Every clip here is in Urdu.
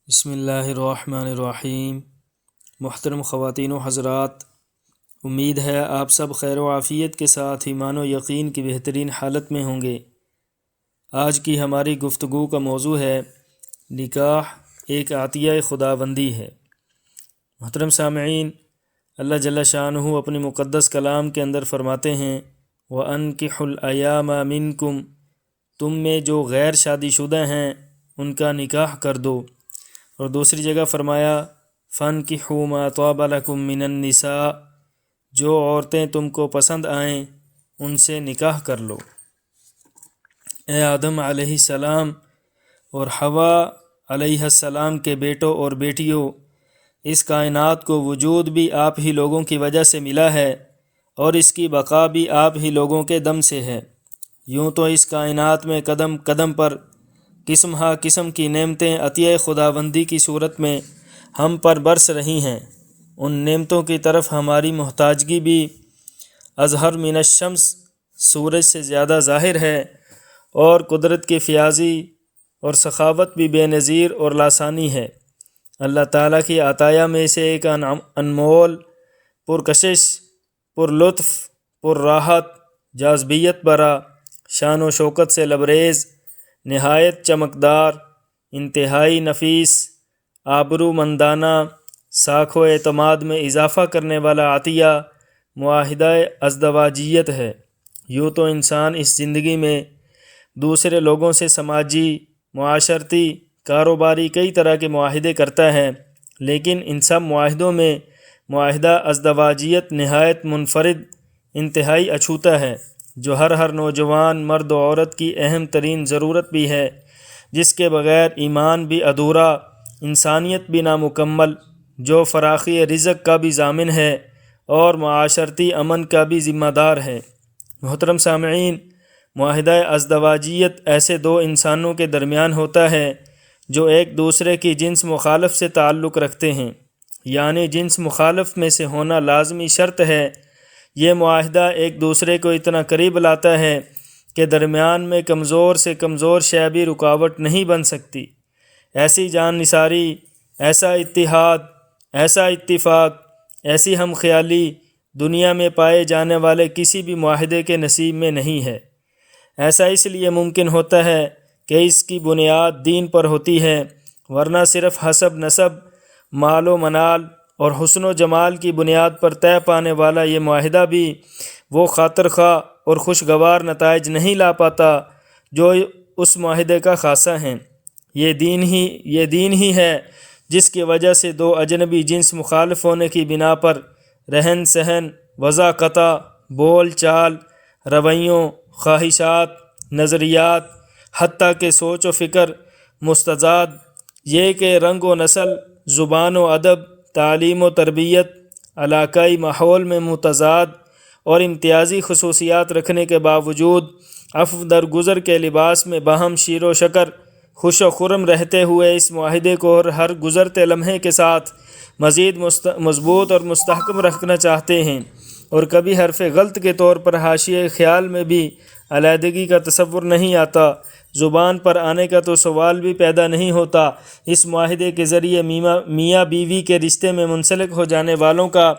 بسم اللہ الرحمن الرحیم۔ محترم خواتین و حضرات، امید ہے آپ سب خیر و عافیت کے ساتھ ایمان و یقین کی بہترین حالت میں ہوں گے۔ آج کی ہماری گفتگو کا موضوع ہے نکاح ایک عطیہ خداوندی ہے۔ محترم سامعین، اللہ جل شانہ اپنے مقدس کلام کے اندر فرماتے ہیں وَأَنْكِحُوا الْأَيَامَ مِنْكُمْ، تم میں جو غیر شادی شدہ ہیں ان کا نکاح کر دو۔ اور دوسری جگہ فرمایا فَانْكِحُوا مَا طَابَ لَكُم مِّنَ النِّسَاءِ، جو عورتیں تم کو پسند آئیں ان سے نکاح کر لو۔ اے آدم علیہ السلام اور حوا علیہ السلام کے بیٹوں اور بیٹیوں، اس کائنات کو وجود بھی آپ ہی لوگوں کی وجہ سے ملا ہے اور اس کی بقا بھی آپ ہی لوگوں کے دم سے ہے۔ یوں تو اس کائنات میں قدم قدم پر قسم ہا قسم کی نعمتیں عطیہ خداوندی کی صورت میں ہم پر برس رہی ہیں۔ ان نعمتوں کی طرف ہماری محتاجگی بھی اظہر من الشمس، سورج سے زیادہ ظاہر ہے، اور قدرت کی فیاضی اور سخاوت بھی بے نظیر اور لاسانی ہے۔ اللہ تعالیٰ کی عطایا میں سے ایک انمول، پرکشش، پر لطف، پر راحت، جاذبیت برا، شان و شوکت سے لبریز، نہایت چمکدار، انتہائی نفیس، آبرو مندانہ، ساکھ و اعتماد میں اضافہ کرنے والا عطیہ معاہدہ ازدواجیت ہے۔ یوں تو انسان اس زندگی میں دوسرے لوگوں سے سماجی، معاشرتی، کاروباری کئی طرح کے معاہدے کرتا ہے، لیکن ان سب معاہدوں میں معاہدہ ازدواجیت نہایت منفرد، انتہائی اچھوتا ہے، جو ہر نوجوان مرد و عورت کی اہم ترین ضرورت بھی ہے، جس کے بغیر ایمان بھی ادھورا، انسانیت بھی نامکمل، جو فراخی رزق کا بھی ضامن ہے اور معاشرتی امن کا بھی ذمہ دار ہے۔ محترم سامعین، معاہدہ ازدواجیت ایسے دو انسانوں کے درمیان ہوتا ہے جو ایک دوسرے کی جنس مخالف سے تعلق رکھتے ہیں، یعنی جنس مخالف میں سے ہونا لازمی شرط ہے۔ یہ معاہدہ ایک دوسرے کو اتنا قریب لاتا ہے کہ درمیان میں کمزور سے کمزور شے بھی رکاوٹ نہیں بن سکتی۔ ایسی جان نثاری، ایسا اتحاد، ایسا اتفاق، ایسی ہم خیالی دنیا میں پائے جانے والے کسی بھی معاہدے کے نصیب میں نہیں ہے۔ ایسا اس لیے ممکن ہوتا ہے کہ اس کی بنیاد دین پر ہوتی ہے، ورنہ صرف حسب نسب، مال و منال اور حسن و جمال کی بنیاد پر طے پانے والا یہ معاہدہ بھی وہ خاطر خواہ اور خوشگوار نتائج نہیں لا پاتا جو اس معاہدے کا خاصہ ہیں۔ یہ دین ہی ہے جس کی وجہ سے دو اجنبی جنس مخالف ہونے کی بنا پر رہن سہن، وضاقتہ، بول چال، رویوں، خواہشات، نظریات، حتیٰ کہ سوچ و فکر مستضاد، یہ کہ رنگ و نسل، زبان و ادب، تعلیم و تربیت، علاقائی ماحول میں متضاد اور امتیازی خصوصیات رکھنے کے باوجود عفو درگزر کے لباس میں باہم شیر و شکر، خوش و خرم رہتے ہوئے اس معاہدے کو ہر گزرتے لمحے کے ساتھ مزید مضبوط اور مستحکم رکھنا چاہتے ہیں، اور کبھی حرف غلط کے طور پر حاشیے خیال میں بھی علیحدگی کا تصور نہیں آتا، زبان پر آنے کا تو سوال بھی پیدا نہیں ہوتا۔ اس معاہدے کے ذریعے میاں بیوی کے رشتے میں منسلک ہو جانے والوں کا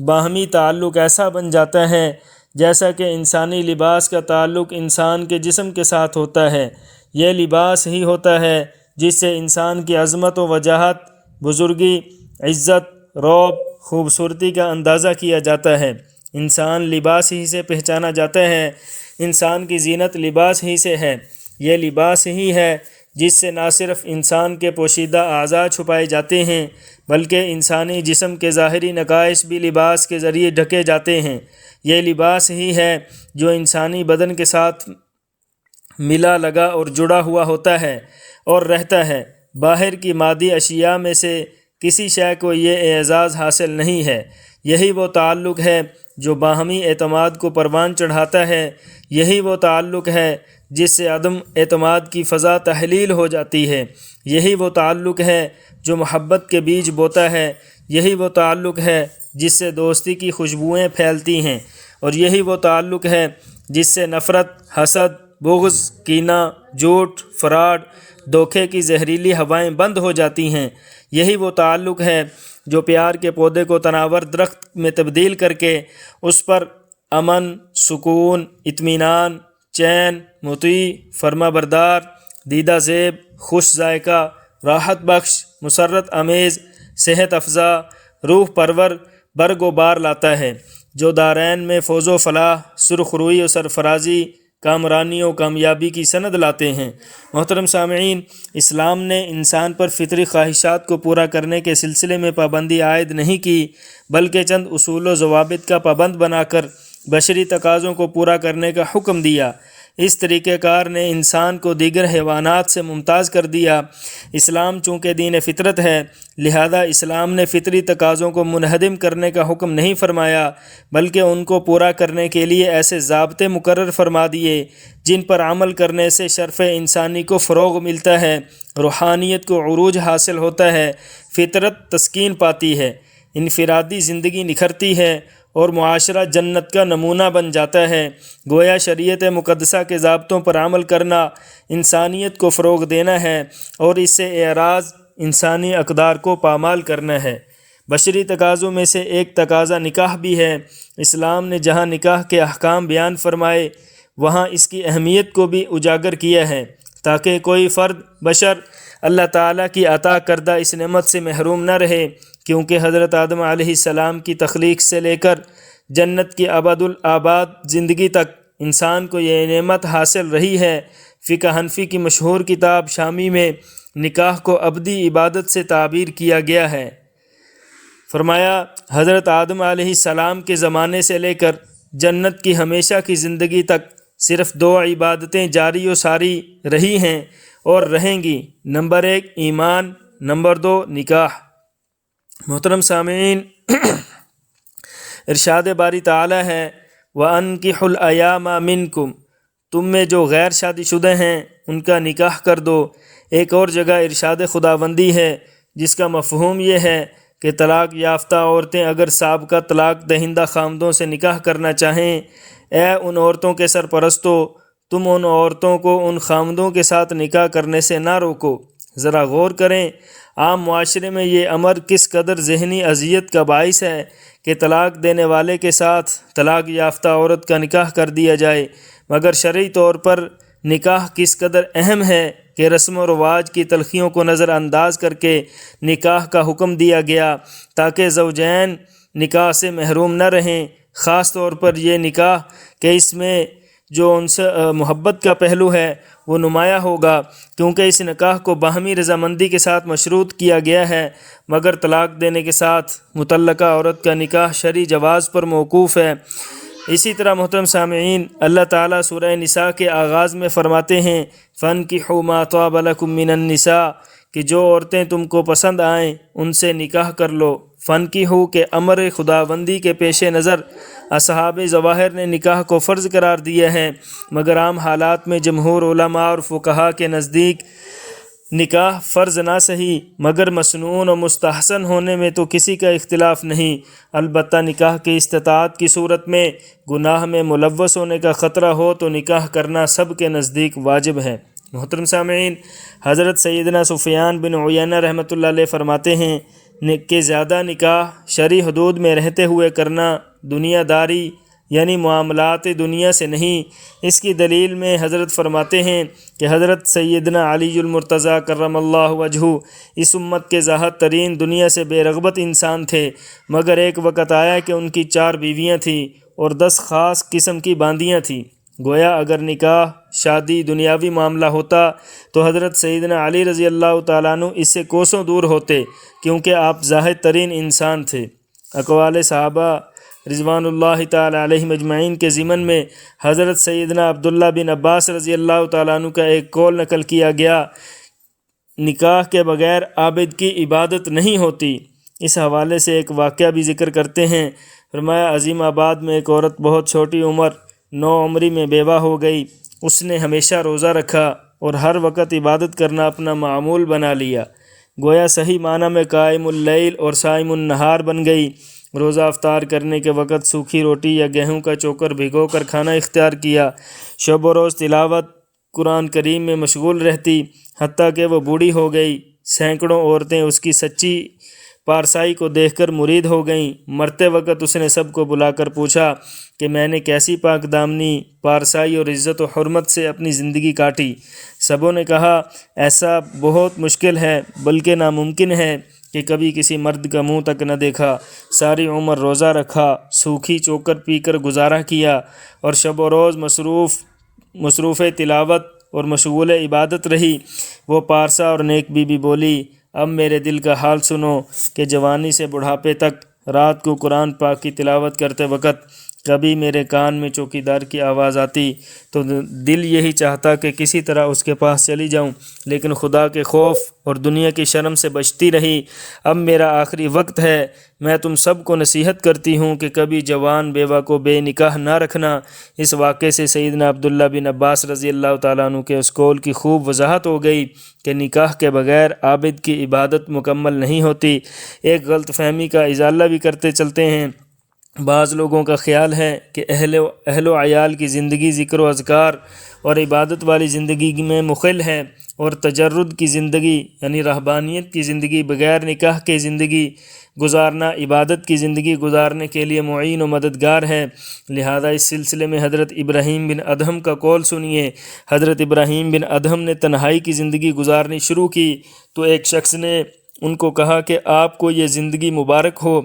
باہمی تعلق ایسا بن جاتا ہے جیسا کہ انسانی لباس کا تعلق انسان کے جسم کے ساتھ ہوتا ہے۔ یہ لباس ہی ہوتا ہے جس سے انسان کی عظمت و وجاہت، بزرگی، عزت، رعب، خوبصورتی کا اندازہ کیا جاتا ہے۔ انسان لباس ہی سے پہچانا جاتا ہے، انسان کی زینت لباس ہی سے ہے۔ یہ لباس ہی ہے جس سے نہ صرف انسان کے پوشیدہ اعضاء چھپائے جاتے ہیں بلکہ انسانی جسم کے ظاہری نقائص بھی لباس کے ذریعے ڈھکے جاتے ہیں۔ یہ لباس ہی ہے جو انسانی بدن کے ساتھ ملا لگا اور جڑا ہوا ہوتا ہے اور رہتا ہے۔ باہر کی مادی اشیاء میں سے کسی شے کو یہ اعزاز حاصل نہیں ہے۔ یہی وہ تعلق ہے جو باہمی اعتماد کو پروان چڑھاتا ہے، یہی وہ تعلق ہے جس سے عدم اعتماد کی فضا تحلیل ہو جاتی ہے، یہی وہ تعلق ہے جو محبت کے بیج بوتا ہے، یہی وہ تعلق ہے جس سے دوستی کی خوشبوئیں پھیلتی ہیں، اور یہی وہ تعلق ہے جس سے نفرت، حسد، بغض، کینہ، جھوٹ، فراڈ، دھوکے کی زہریلی ہوائیں بند ہو جاتی ہیں۔ یہی وہ تعلق ہے جو پیار کے پودے کو تناور درخت میں تبدیل کر کے اس پر امن، سکون، اطمینان، چین، مطیع، فرما بردار، دیدہ زیب، خوش ذائقہ، راحت بخش، مسرت امیز، صحت افزا، روح پرور برگ و بار لاتا ہے، جو دارین میں فوز و فلاح، سرخ روئی و سرفرازی، کامرانی و کامیابی کی سند لاتے ہیں۔ محترم سامعین، اسلام نے انسان پر فطری خواہشات کو پورا کرنے کے سلسلے میں پابندی عائد نہیں کی، بلکہ چند اصول و ضوابط کا پابند بنا کر بشری تقاضوں کو پورا کرنے کا حکم دیا۔ اس طریقہ کار نے انسان کو دیگر حیوانات سے ممتاز کر دیا۔ اسلام چونکہ دین فطرت ہے، لہذا اسلام نے فطری تقاضوں کو منہدم کرنے کا حکم نہیں فرمایا، بلکہ ان کو پورا کرنے کے لیے ایسے ضابطے مقرر فرما دیے جن پر عمل کرنے سے شرف انسانی کو فروغ ملتا ہے، روحانیت کو عروج حاصل ہوتا ہے، فطرت تسکین پاتی ہے، انفرادی زندگی نکھرتی ہے اور معاشرہ جنت کا نمونہ بن جاتا ہے۔ گویا شریعت مقدسہ کے ضابطوں پر عمل کرنا انسانیت کو فروغ دینا ہے اور اس سے اعراض انسانی اقدار کو پامال کرنا ہے۔ بشری تقاضوں میں سے ایک تقاضا نکاح بھی ہے۔ اسلام نے جہاں نکاح کے احکام بیان فرمائے، وہاں اس کی اہمیت کو بھی اجاگر کیا ہے، تاکہ کوئی فرد بشر اللہ تعالیٰ کی عطا کردہ اس نعمت سے محروم نہ رہے، کیونکہ حضرت آدم علیہ السلام کی تخلیق سے لے کر جنت کی ابد الآباد زندگی تک انسان کو یہ نعمت حاصل رہی ہے۔ فقہ حنفی کی مشہور کتاب شامی میں نکاح کو ابدی عبادت سے تعبیر کیا گیا ہے۔ فرمایا حضرت آدم علیہ السلام کے زمانے سے لے کر جنت کی ہمیشہ کی زندگی تک صرف 2 عبادتیں جاری و ساری رہی ہیں اور رہیں گی، نمبر 1 ایمان، نمبر 2 نکاح۔ محترم سامعین، ارشاد باری تعالی ہے وَأَنْكِحُوا الْأَيَامَ مِنْكُمْ، تم میں جو غیر شادی شدہ ہیں ان کا نکاح کر دو۔ ایک اور جگہ ارشاد خداوندی ہے جس کا مفہوم یہ ہے کہ طلاق یافتہ عورتیں اگر سابقہ طلاق دہندہ خامدوں سے نکاح کرنا چاہیں، اے ان عورتوں کے سرپرستو، تم ان عورتوں کو ان خامدوں کے ساتھ نکاح کرنے سے نہ روکو۔ ذرا غور کریں، عام معاشرے میں یہ امر کس قدر ذہنی اذیت کا باعث ہے کہ طلاق دینے والے کے ساتھ طلاق یافتہ عورت کا نکاح کر دیا جائے، مگر شرعی طور پر نکاح کس قدر اہم ہے کہ رسم و رواج کی تلخیوں کو نظر انداز کر کے نکاح کا حکم دیا گیا تاکہ زوجین نکاح سے محروم نہ رہیں۔ خاص طور پر یہ نکاح کہ اس میں جو ان سے محبت کا پہلو ہے وہ نمایاں ہوگا، کیونکہ اس نکاح کو باہمی رضامندی کے ساتھ مشروط کیا گیا ہے، مگر طلاق دینے کے ساتھ متعلقہ عورت کا نکاح شرعی جواز پر موقوف ہے۔ اسی طرح محترم سامعین، اللہ تعالیٰ سورہ نساء کے آغاز میں فرماتے ہیں فَانْكِحُوا مَا طَابَ لَكُم مِّنَ النِّسَاءِ، کہ جو عورتیں تم کو پسند آئیں ان سے نکاح کر لو۔ فَانْكِحُوا کے امر خداوندی کے پیش نظر اصحاب ظواہر نے نکاح کو فرض قرار دیا ہے، مگر عام حالات میں جمہور علماء اور فقہاء کے نزدیک نکاح فرض نہ صحیح مگر مسنون و مستحسن ہونے میں تو کسی کا اختلاف نہیں، البتہ نکاح کی استطاعت کی صورت میں گناہ میں ملوث ہونے کا خطرہ ہو تو نکاح کرنا سب کے نزدیک واجب ہے۔ محترم سامعین، حضرت سیدنا سفیان بن عیینہ رحمۃ اللہ علیہ فرماتے ہیں کہ زیادہ نکاح شرعی حدود میں رہتے ہوئے کرنا دنیا داری یعنی معاملات دنیا سے نہیں۔ اس کی دلیل میں حضرت فرماتے ہیں کہ حضرت سیدنا علی المرتضیٰ کرم اللہ وجہہ اس امت کے زاہد ترین دنیا سے بے رغبت انسان تھے، مگر ایک وقت آیا کہ ان کی 4 بیویاں تھیں اور 10 خاص قسم کی باندیاں تھیں۔ گویا اگر نکاح شادی دنیاوی معاملہ ہوتا تو حضرت سیدنا علی رضی اللہ تعالیٰ عنہ اس سے کوسوں دور ہوتے، کیونکہ آپ زاہد ترین انسان تھے۔ اقوال صحابہ رضوان اللہ تعالی علیہم اجمعین کے ضمن میں حضرت سیدنا عبداللہ بن عباس رضی اللہ تعالیٰ عنہ کا ایک قول نقل کیا گیا، نکاح کے بغیر عابد کی عبادت نہیں ہوتی۔ اس حوالے سے ایک واقعہ بھی ذکر کرتے ہیں۔ فرمایا عظیم آباد میں ایک عورت بہت چھوٹی عمر 9 عمری میں بیوہ ہو گئی۔ اس نے ہمیشہ روزہ رکھا اور ہر وقت عبادت کرنا اپنا معمول بنا لیا، گویا صحیح معنی میں قائم اللیل اور صائم النہار بن گئی۔ روزہ افطار کرنے کے وقت سوکھی روٹی یا گیہوں کا چوکر بھگو کر کھانا اختیار کیا، شب و روز تلاوت قرآن کریم میں مشغول رہتی، حتیٰ کہ وہ بوڑھی ہو گئی۔ سینکڑوں عورتیں اس کی سچی پارسائی کو دیکھ کر مرید ہو گئیں۔ مرتے وقت اس نے سب کو بلا کر پوچھا کہ میں نے کیسی پاک دامنی، پارسائی اور عزت و حرمت سے اپنی زندگی کاٹی۔ سبوں نے کہا ایسا بہت مشکل ہے، بلکہ ناممکن ہے کہ کبھی کسی مرد کا منہ تک نہ دیکھا، ساری عمر روزہ رکھا، سوکھی چوکر پی کر گزارا کیا اور شب و روز مصروف تلاوت اور مشغول عبادت رہی۔ وہ پارسا اور نیک بی بی بولی اب میرے دل کا حال سنو کہ جوانی سے بڑھاپے تک رات کو قرآن پاک کی تلاوت کرتے وقت کبھی میرے کان میں چوکیدار کی آواز آتی تو دل یہی چاہتا کہ کسی طرح اس کے پاس چلی جاؤں، لیکن خدا کے خوف اور دنیا کی شرم سے بچتی رہی۔ اب میرا آخری وقت ہے، میں تم سب کو نصیحت کرتی ہوں کہ کبھی جوان بیوہ کو بے نکاح نہ رکھنا۔ اس واقعے سے سیدنا عبداللہ بن عباس رضی اللہ تعالیٰ عنہ کے اس قول کی خوب وضاحت ہو گئی کہ نکاح کے بغیر عابد کی عبادت مکمل نہیں ہوتی۔ ایک غلط فہمی کا ازالہ بھی کرتے چلتے ہیں۔ بعض لوگوں کا خیال ہے کہ اہل و عیال کی زندگی ذکر و اذکار اور عبادت والی زندگی میں مخل ہے، اور تجرد کی زندگی یعنی رہبانیت کی زندگی، بغیر نکاح کے زندگی گزارنا عبادت کی زندگی گزارنے کے لیے معین و مددگار ہے۔ لہذا اس سلسلے میں حضرت ابراہیم بن ادہم کا قول سنیے۔ حضرت ابراہیم بن ادہم نے تنہائی کی زندگی گزارنی شروع کی تو ایک شخص نے ان کو کہا کہ آپ کو یہ زندگی مبارک ہو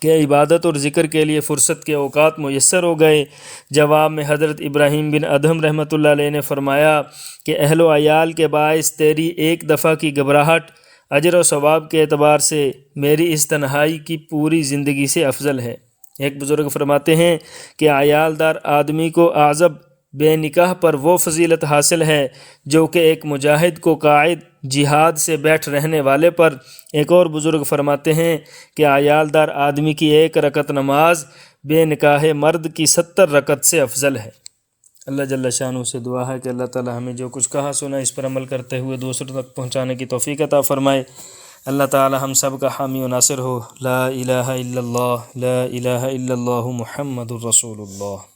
کہ عبادت اور ذکر کے لیے فرصت کے اوقات میسر ہو گئے۔ جواب میں حضرت ابراہیم بن ادہم رحمۃ اللہ علیہ نے فرمایا کہ اہل و عیال کے باعث تیری ایک دفعہ کی گھبراہٹ اجر و ثواب کے اعتبار سے میری اس تنہائی کی پوری زندگی سے افضل ہے۔ ایک بزرگ فرماتے ہیں کہ عیال دار آدمی کو اعزب بے نکاح پر وہ فضیلت حاصل ہے جو کہ ایک مجاہد کو قائد جہاد سے بیٹھ رہنے والے پر۔ ایک اور بزرگ فرماتے ہیں کہ عیال دار آدمی کی 1 رکعت نماز بے نکاح مرد کی 70 رکعت سے افضل ہے۔ اللہ جل شانہ سے دعا ہے کہ اللہ تعالی ہمیں جو کچھ کہا سنا اس پر عمل کرتے ہوئے دوسروں تک پہنچانے کی توفیق عطا فرمائے۔ اللہ تعالی ہم سب کا حامی و ناصر ہو۔ لا الہ الا اللہ، لا الہ الا اللہ، محمد الرسول اللہ۔